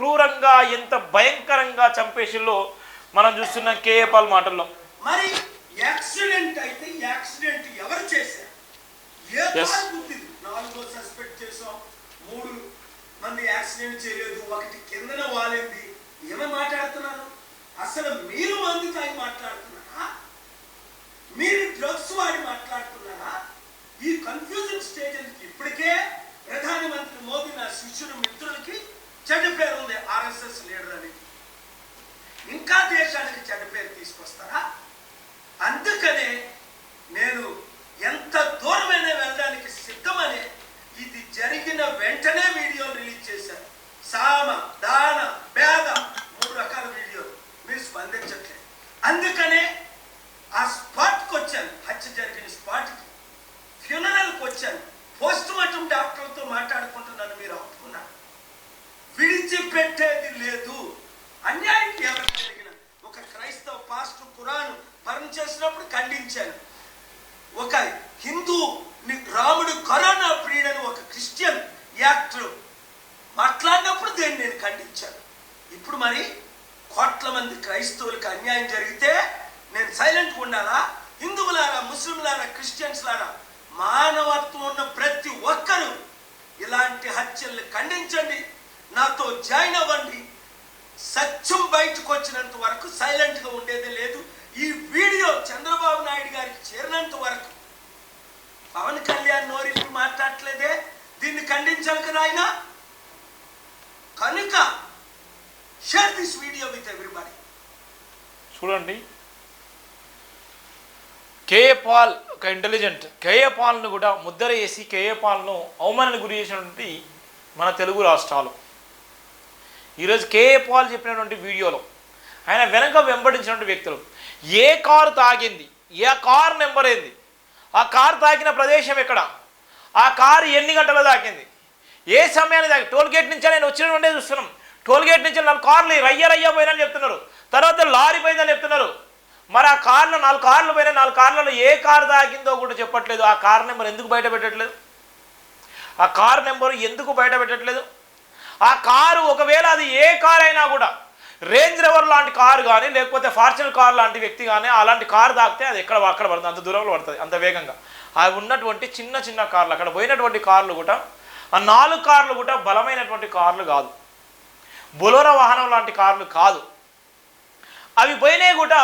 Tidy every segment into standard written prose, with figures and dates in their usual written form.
క్రూరంగా ఎంత భయంకరంగా చంపేసిల్లో మనం చూస్తున్నాం కేఏ పాల్ మాటల్లో. మరి యాక్సిడెంట్ అయితే యాక్సిడెంట్ ఎవరు చేశారు? నాలుగో సస్పెక్ట్ చేసాం, 3 మంది యాక్సిడెంట్ చేయలేదు, ఒకటి కిందన వాలింది. ఏమని మాట్లాడుతున్నారు? అసలు మీరు మందు తాగి మాట్లాడుతున్నారా? మీరు డ్రగ్స్ వాడి మాట్లాడుతున్నారా? ఈ కన్ఫ్యూజన్ స్టేజ్ ఎందుకు? ఇప్పటికే ప్రధానమంత్రి మోదీ నా శిష్యుడు మిత్రులకి చెడ్డ పేరు ఉంది, ఆర్ఎస్ఎస్ లీడర్ అని. ఇంకా దేశానికి చెడ్డ పేరు తీసుకొస్తారా? అందుకనే నేను ఎంత దూరమైనా వెళ్ళడానికి సిద్ధమని ఇది జరిగిన వెంటనే వీడియోలు రిలీజ్ చేశారు. సామ, దాన, భేద 3 రకాల వీడియోలు. మీరు స్పందించట్లేదు. అందుకనే ఆ స్పాట్కి వచ్చాను, హత్య జరిగిన స్పాట్కి, ఫ్యూనరల్కి వచ్చాను. పోస్ట్ మార్టం డాక్టర్లతో మాట్లాడుకుంటున్నాను. మీరు ఒప్పుకున్నారు. విడిచిపెట్టేది లేదు. అన్యాయం ఎవరికి జరిగిన ఒక క్రైస్తవ పాస్టర్ ఖురాన్ బర్న్ చేసినప్పుడు ఖండించాను. ఒక హిందూ రాముడు కరోనా ప్రియుడని ఒక క్రిస్టియన్ యాక్టర్ మాట్లాడినప్పుడు దీన్ని నేను ఖండించాను. ఇప్పుడు మరి కోట్ల మంది క్రైస్తవులకు అన్యాయం జరిగితే నేను సైలెంట్గా ఉండాలా? హిందువులారా, ముస్లింలారా, క్రిస్టియన్స్లారా, మానవత్వం ఉన్న ప్రతి ఒక్కరూ ఇలాంటి హత్యల్ని ఖండించండి, నాతో జాయిన్ అవ్వండి. సత్యం బయటకు వచ్చినంత వరకు సైలెంట్గా ఉండేదే లేదు. ఈ వీడియో చంద్రబాబు నాయుడు గారికి చేరినంత వరకు పవన్ కళ్యాణ్ నోరిప్పి మాట్లాడట్లేదే, దీన్ని ఖండించాలి కదా ఆయన. కనుక share this video with everybody. చూడండి, కేఏ పాల్ ఒక ఇంటెలిజెంట్. కేఏ పాల్ను కూడా ముద్దర వేసి కేఏ పాల్ను అవమానానికి గురి చేసినటువంటి మన తెలుగు రాష్ట్రాలు. ఈరోజు కేఏ పాల్ చెప్పినటువంటి వీడియోలో ఆయన వెనక వెంబడించినటువంటి వ్యక్తులు ఏ కారు తాగింది, ఏ కారు నెంబర్ ఏంది, ఆ కారు తాకిన ప్రదేశం ఎక్కడ, ఆ కారు ఎన్ని గంటలు తాకింది, ఏ సమయాన్ని తాకి, టోల్గేట్ నుంచే నేను వచ్చినట్టే చూస్తున్నాం. టోల్గేట్ నుంచి 4 కార్లు రయ్య పోయినని చెప్తున్నారు, తర్వాత లారీ పోయిందని చెప్తున్నారు. మరి ఆ కార్లో 4 కార్లు పోయినా 4 కార్లలో ఏ కారు తాకిందో కూడా చెప్పట్లేదు. ఆ కారు నెంబర్ ఎందుకు బయట పెట్టట్లేదు? ఆ కారు నెంబరు ఎందుకు బయట పెట్టట్లేదు? ఆ కారు ఒకవేళ అది ఏ కారు అయినా కూడా రేంజ్ రోవర్ లాంటి కారు కానీ లేకపోతే ఫార్చునర్ కార్ లాంటి వ్యక్తి కానీ అలాంటి కారు తాకితే అది అక్కడ పడుతుంది, అంత దూరంలో పడుతుంది, అంత వేగంగా. అవి ఉన్నటువంటి చిన్న కార్లు, అక్కడ పోయినటువంటి కార్లు కూడా ఆ 4 కార్లు కూడా బలమైనటువంటి కార్లు కాదు, బొలోరో వాహనం లాంటి కార్లు కాదు. అవి పోయినాయి కూడా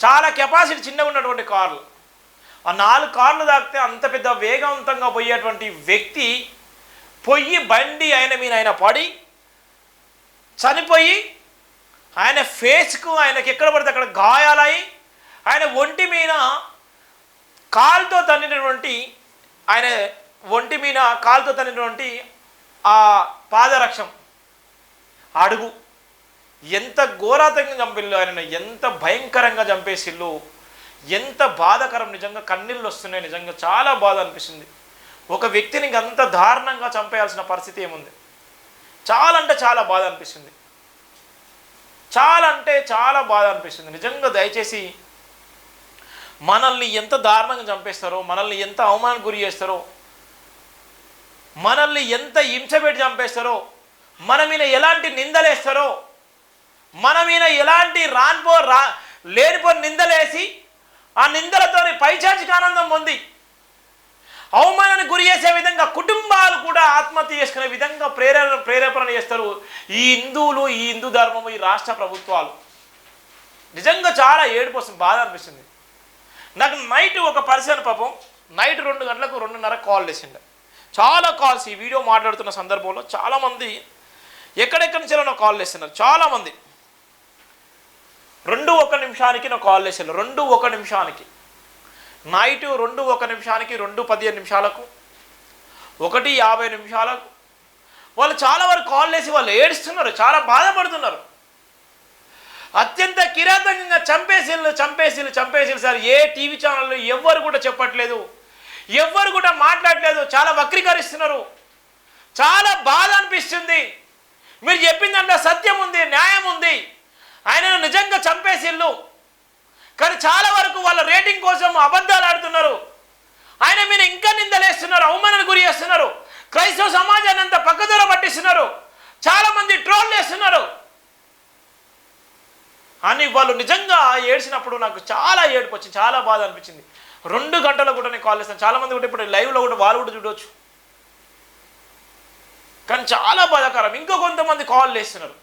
చాలా కెపాసిటీ చిన్నగా ఉన్నటువంటి కార్లు. ఆ 4 కార్లు తాకితే అంత పెద్ద వేగవంతంగా పోయేటువంటి వ్యక్తి బండి ఆయన మీద ఆయన పడి చనిపోయి ఆయన ఫేస్కు ఆయనకి ఎక్కడ పడితే అక్కడ గాయాలయ్యి ఆయన ఒంటి మీద కాలుతో తన్నినటువంటి ఆ పాదరక్షం అడుగు ఎంత ఘోరాతంగా చంపిల్లు, ఆయన ఎంత భయంకరంగా చంపేసిల్లు, ఎంత బాధాకరం. నిజంగా కన్నీళ్ళు వస్తున్నాయి. నిజంగా చాలా బాధ అనిపిస్తుంది. ఒక వ్యక్తిని అంత దారుణంగా చంపేయాల్సిన పరిస్థితి ఏముంది? చాలా అంటే చాలా బాధ అనిపిస్తుంది. చాలా అంటే చాలా బాధ అనిపిస్తుంది. నిజంగా దయచేసి మనల్ని ఎంత దారుణంగా చంపేస్తారో, మనల్ని ఎంత అవమానానికి గురి చేస్తారో, మనల్ని ఎంత హింసపెట్టి చంపేస్తారో, మన మీద ఎలాంటి నిందలేస్తారో, మన మీద ఎలాంటి లేనిపోని నిందలేసి ఆ నిందలతో పైచాచిక ఆనందం పొంది అవమానానికి గురి చేసే విధంగా కుటుంబాలు కూడా ఆత్మహత్య చేసుకునే విధంగా ప్రేరేపణ చేస్తారు ఈ హిందువులు, ఈ హిందూ ధర్మము, ఈ రాష్ట్ర ప్రభుత్వాలు. నిజంగా చాలా ఏడుపు వస్తుంది, బాధ అనిపిస్తుంది. నాకు నైట్ ఒక పర్సన్ పాపం నైట్ 2 గంటలకు 2:30 కాల్ చేసిండు. చాలా కాల్స్ ఈ వీడియో మాట్లాడుతున్న సందర్భంలో చాలామంది ఎక్కడెక్కడి నుంచో నాకు కాల్ చేస్తున్నారు. చాలామంది 2:01 నిమిషానికి నాకు కాల్ చేశారు. 2:01 నిమిషానికి నైట్ 2:01 నిమిషానికి, 2:15 నిమిషాలకు, 1:50 నిమిషాలకు వాళ్ళు చాలా వరకు కాల్ చేసి వాళ్ళు ఏడుస్తున్నారు, చాలా బాధపడుతున్నారు. అత్యంత కిరాతకంగా చంపేసిల్లు సార్. ఏ టీవీ ఛానల్లో ఎవ్వరు కూడా చెప్పట్లేదు, ఎవ్వరు కూడా మాట్లాడలేదు, చాలా వక్రీకరిస్తున్నారు. చాలా బాధ అనిపిస్తుంది. మీరు చెప్పిన దాంట్లో సత్యం ఉంది, న్యాయం ఉంది. ఆయనను నిజంగా చంపేసిల్లు, కానీ చాలా వరకు వాళ్ళ రేటింగ్ కోసం అబద్ధాలు ఆడుతున్నారు. ఆయన మీద ఇంకా నిందలేస్తున్నారు, అవమానానికి గురి చేస్తున్నారు. క్రైస్తవ సమాజాన్ని అంతా పక్కదూర పట్టిస్తున్నారు. చాలామంది ట్రోల్ చేస్తున్నారు అని వాళ్ళు నిజంగా ఏడ్చినప్పుడు నాకు చాలా ఏడుపు వచ్చింది, చాలా బాధ అనిపించింది. 2 గంటలు కూడా నేను కాల్ చేస్తాను. చాలామంది కూడా ఇప్పుడు లైవ్లో కూడా వాళ్ళు కూడా చూడవచ్చు. కానీ చాలా బాధాకరం. ఇంకో కొంతమంది కాల్ చేస్తున్నారు,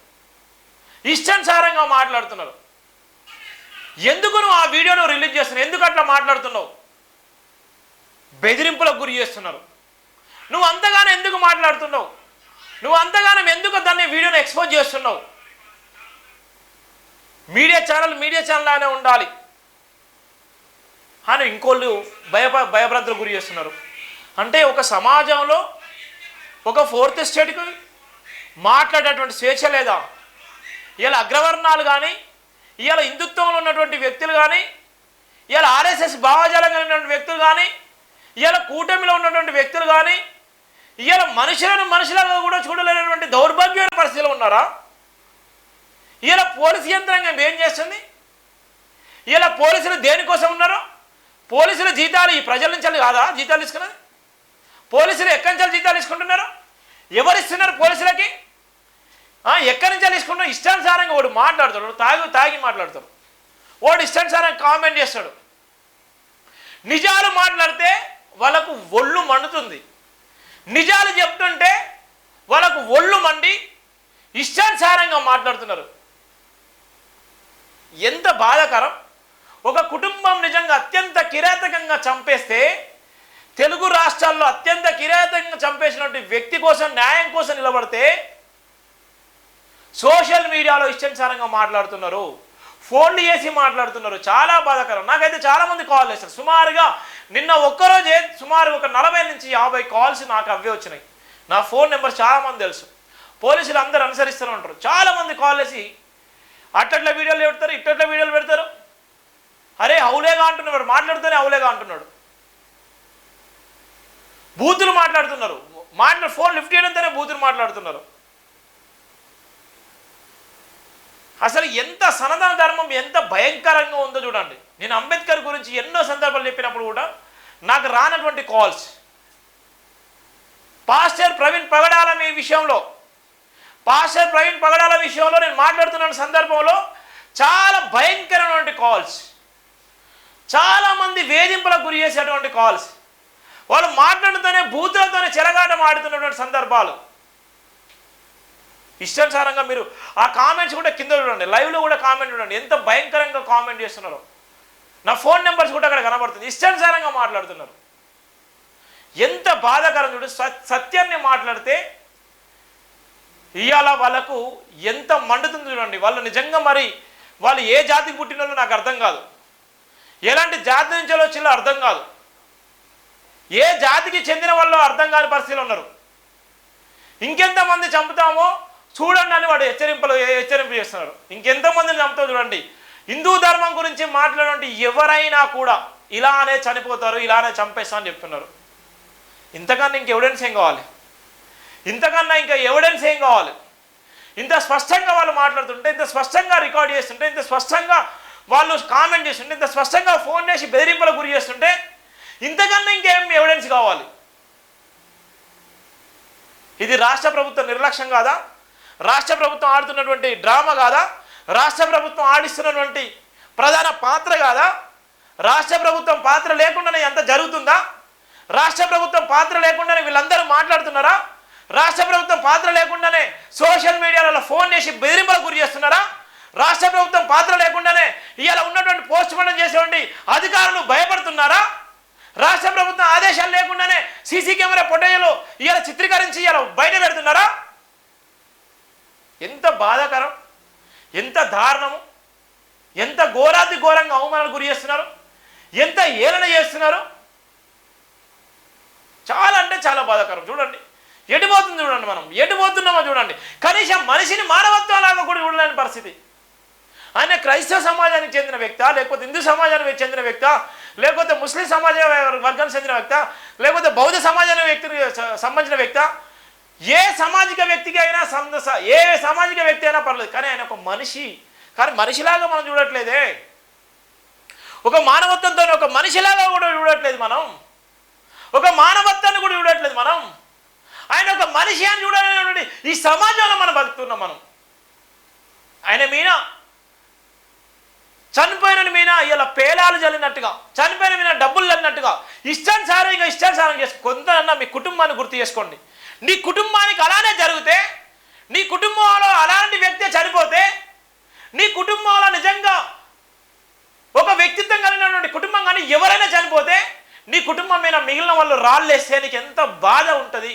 ఇష్టానుసారంగా మాట్లాడుతున్నారు. ఎందుకు నువ్వు ఆ వీడియోను రిలీజ్ చేస్తున్నావు, ఎందుకు అట్లా మాట్లాడుతున్నావు, బెదిరింపులకు గురి చేస్తున్నారు. నువ్వు అంతగానో ఎందుకు మాట్లాడుతున్నావు, నువ్వు అంతగానో ఎందుకు దాన్ని వీడియోను ఎక్స్పోజ్ చేస్తున్నావు. మీడియా ఛానల్ లానే ఉండాలి అని ఇంకోళ్ళు భయభ్రాంతులకు గురి చేస్తున్నారు. అంటే ఒక సమాజంలో ఒక 4th ఎస్టేట్కి మాట్లాడేటువంటి స్వేచ్ఛ లేదా? ఇలా అగ్రవర్ణాలు కానీ, ఇవాళ హిందుత్వంలో ఉన్నటువంటి వ్యక్తులు కానీ, ఇవాళ ఆర్ఎస్ఎస్ భావజాలం కలిగినటువంటి వ్యక్తులు కానీ, ఇవాళ కూటమిలో ఉన్నటువంటి వ్యక్తులు కానీ, ఇవాళ మనుషులుగా కూడా చూడలేనటువంటి దౌర్భాగ్యమైన పరిస్థితిలో ఉన్నారా? ఇవాళ పోలీసు యంత్రాంగం ఏం చేస్తుంది? ఇవాళ పోలీసులు దేనికోసం ఉన్నారో? పోలీసుల జీతాలు ఈ ప్రజల నుంచి కాదా జీతాలు తీసుకున్నది? పోలీసులు ఎక్కడి నుంచి జీతాలు తీసుకుంటున్నారు? ఎవరు ఇస్తున్నారు పోలీసులకి? ఎక్కడి నుంచి తీసుకుంటున్నారు? ఇష్టానుసారంగా వాడు మాట్లాడతాడు, తాగి మాట్లాడతాడు, వాడు ఇష్టానుసారంగా కామెంట్ చేస్తాడు. నిజాలు మాట్లాడితే వాళ్ళకు ఒళ్ళు మండుతుంది, నిజాలు చెప్తుంటే వాళ్ళకు ఒళ్ళు మండి ఇష్టానుసారంగా మాట్లాడుతున్నారు. ఎంత బాధాకరం. ఒక కుటుంబం నిజంగా అత్యంత కిరాతకంగా చంపేస్తే, తెలుగు రాష్ట్రాల్లో అత్యంత కిరాతకంగా చంపేసినటువంటి వ్యక్తి కోసం న్యాయం కోసం నిలబడితే సోషల్ మీడియాలో ఇష్టానుసారంగా మాట్లాడుతున్నారు, ఫోన్లు చేసి మాట్లాడుతున్నారు. చాలా బాధాకరం. నాకైతే చాలామంది కాల్ చేస్తారు. సుమారుగా నిన్న ఒక్కరోజే సుమారు ఒక 40 నుంచి 50 కాల్స్ నాకు అవే వచ్చినాయి. నా ఫోన్ నెంబర్ చాలామంది తెలుసు. పోలీసులు అందరూ అనుసరిస్తూనే ఉంటారు. చాలామంది కాల్ చేసి అట్లా వీడియోలు పెడతారు, ఇట్లా వీడియోలు పెడతారు. అరే అవులేగా అంటున్నాడు, మాట్లాడుతూనే అవులేగా అంటున్నాడు. బూతులు మాట్లాడుతున్నారు, ఫోన్ లిఫ్ట్ చేయడంతోనే బూతులు మాట్లాడుతున్నారు. అసలు ఎంత సనాతన ధర్మం ఎంత భయంకరంగా ఉందో చూడండి. నేను అంబేద్కర్ గురించి ఎన్నో సందర్భాలు చెప్పినప్పుడు కూడా నాకు రానటువంటి కాల్స్, పాస్టర్ ప్రవీణ్ పగడాల విషయంలో నేను మాట్లాడుతున్న సందర్భంలో చాలా భయంకరమైనటువంటి కాల్స్, చాలామంది వేధింపులకు గురి చేసేటువంటి కాల్స్, వాళ్ళు మాట్లాడుతూనే బూతులతోనే చెలగాటం ఆడుతున్నటువంటి సందర్భాలు. ఇష్టానుసారంగా మీరు ఆ కామెంట్స్ కూడా కింద చూడండి, లైవ్లో కూడా కామెంట్ చూడండి, ఎంత భయంకరంగా కామెంట్ చేస్తున్నారో. నా ఫోన్ నెంబర్స్ కూడా అక్కడ కనబడుతుంది. ఇష్టానుసారంగా మాట్లాడుతున్నారు. ఎంత బాధాకరం చూడు. సత్యాన్ని మాట్లాడితే ఇవాళ వాళ్ళకు ఎంత మండుతుంది చూడండి. వాళ్ళు నిజంగా మరి వాళ్ళు ఏ జాతికి పుట్టినో నాకు అర్థం కాదు, ఎలాంటి జాతి నుంచి వచ్చిందో అర్థం కాదు, ఏ జాతికి చెందిన వాళ్ళు అర్థం కాని పరిస్థితులు ఉన్నారు. ఇంకెంతమంది చంపుతామో చూడండి అని వాడు హెచ్చరింపు చేస్తున్నారు. ఇంకెంతమందిని చంపుతావు చూడండి. హిందూ ధర్మం గురించి మాట్లాడే ఎవరైనా కూడా ఇలానే చనిపోతారు, ఇలానే చంపేస్తా అని చెప్తున్నారు. ఇంతకన్నా ఇంక ఎవిడెన్స్ ఏం కావాలి? ఇంత స్పష్టంగా వాళ్ళు మాట్లాడుతుంటే, ఇంత స్పష్టంగా రికార్డ్ చేస్తుంటే, ఇంత స్పష్టంగా వాళ్ళు కామెంట్ చేస్తుంటే, ఇంత స్పష్టంగా ఫోన్ చేసి బెదిరింపులకు గురి చేస్తుంటే ఇంతకన్నా ఇంకేం ఎవిడెన్స్ కావాలి? ఇది రాష్ట్ర ప్రభుత్వం నిర్లక్ష్యం కాదా? రాష్ట్ర ప్రభుత్వం ఆడుతున్నటువంటి డ్రామా కాదా? రాష్ట్ర ప్రభుత్వం ఆడిస్తున్నటువంటి ప్రధాన పాత్ర కాదా? రాష్ట్ర ప్రభుత్వం పాత్ర లేకుండానే ఎంత జరుగుతుందా? రాష్ట్ర ప్రభుత్వం పాత్ర లేకుండానే వీళ్ళందరూ మాట్లాడుతున్నారా? రాష్ట్ర ప్రభుత్వం పాత్ర లేకుండానే సోషల్ మీడియాలో ఫోన్ చేసి బెదిరింపులకు గురి చేస్తున్నారా? రాష్ట్ర ప్రభుత్వం పాత్ర లేకుండానే ఇవాళ ఉన్నటువంటి పోస్ట్ మార్టం చేసేటువంటి అధికారులు భయపడుతున్నారా? రాష్ట్ర ప్రభుత్వం ఆదేశాలు లేకుండానే సీసీ కెమెరా ఫుటేజ్లు ఇవాళ చిత్రీకరించి ఇవాళ బయట పెడుతున్నారా? ఎంత బాధాకరం, ఎంత దారుణము, ఎంత ఘోరాతి ఘోరంగా అవమానాలు గురి చేస్తున్నారు, ఎంత ఏలన చేస్తున్నారు. చాలా అంటే చాలా బాధాకరం. చూడండి ఎటుపోతుంది, చూడండి మనం ఎటుపోతున్నామో చూడండి. కనీసం మనిషిని మానవత్వంలాగా కూడా చూడలేని పరిస్థితి. ఆయన క్రైస్తవ సమాజానికి చెందిన వ్యక్త, లేకపోతే హిందూ సమాజానికి చెందిన వ్యక్త, లేకపోతే ముస్లిం సమాజ వర్గానికి చెందిన వ్యక్త, లేకపోతే బౌద్ధ సమాజానికి సంబంధించిన వ్యక్త, ఏ సామాజిక వ్యక్తికి అయినా ఏ సామాజిక వ్యక్తి అయినా పర్లేదు, కానీ ఆయన ఒక మనిషి. కానీ మనిషిలాగా మనం చూడట్లేదే, ఒక మానవత్వంతో ఒక మనిషిలాగా కూడా చూడట్లేదు మనం, ఒక మానవత్వాన్ని కూడా చూడట్లేదు మనం. ఆయన ఒక మనిషి అని చూడాలనేటువంటి ఈ సమాజంలో మనం బతుకుతున్నాం. మనం ఆయన మీద చనిపోయిన మీద ఇలా పేలాలు చల్లినట్టుగా, చనిపోయిన మీద డబ్బులు చల్లినట్టుగా ఇష్టానుసారం చేసుకో. కొంతన్నా మీ కుటుంబాన్ని గుర్తు చేసుకోండి. నీ కుటుంబానికి అలానే జరిగితే, నీ కుటుంబంలో అలాంటి వ్యక్తి చనిపోతే, నీ కుటుంబంలో నిజంగా ఒక వ్యక్తిత్వం కలిగినటువంటి కుటుంబం కానీ ఎవరైనా చనిపోతే, నీ కుటుంబం మీద మిగిలిన వాళ్ళు రాళ్ళేస్తే నీకు ఎంత బాధ ఉంటుంది.